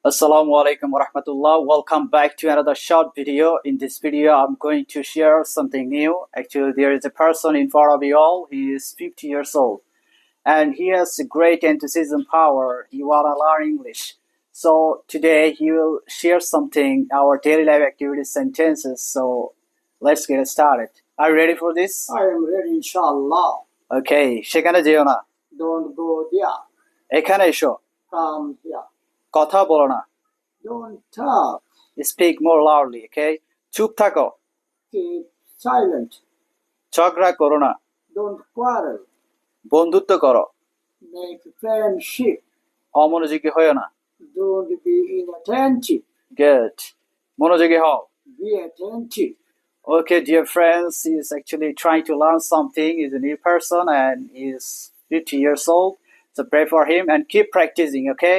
Assalamu alaikum warahmatullah. Welcome back to another short video. In this video, I'm going to share something new. Actually, there is a person in front of you all. He is 50 years old and he has a great enthusiasm power. He want to learn English. So today he will share something, our daily life activities sentences. So let's get started. Are you ready for this? I am ready, inshallah. Okay, সেখানে যেও না। Don't go there. এখানে এসো। Come here. কথা বলো না। Don't talk. Speak more loudly, okay? চুপ থাকো। Keep silent. ঝগড়া করো না। Don't quarrel. বন্ধুত্ব করো। Make friendship. অমনোযোগী হয়ো না। Don't be inattentive. Good. মনোযোগী হও। Be attentive. Okay, dear friends, he is actually trying to learn something. He's a new person and he's 50 years old. So pray for him and keep practicing, okay?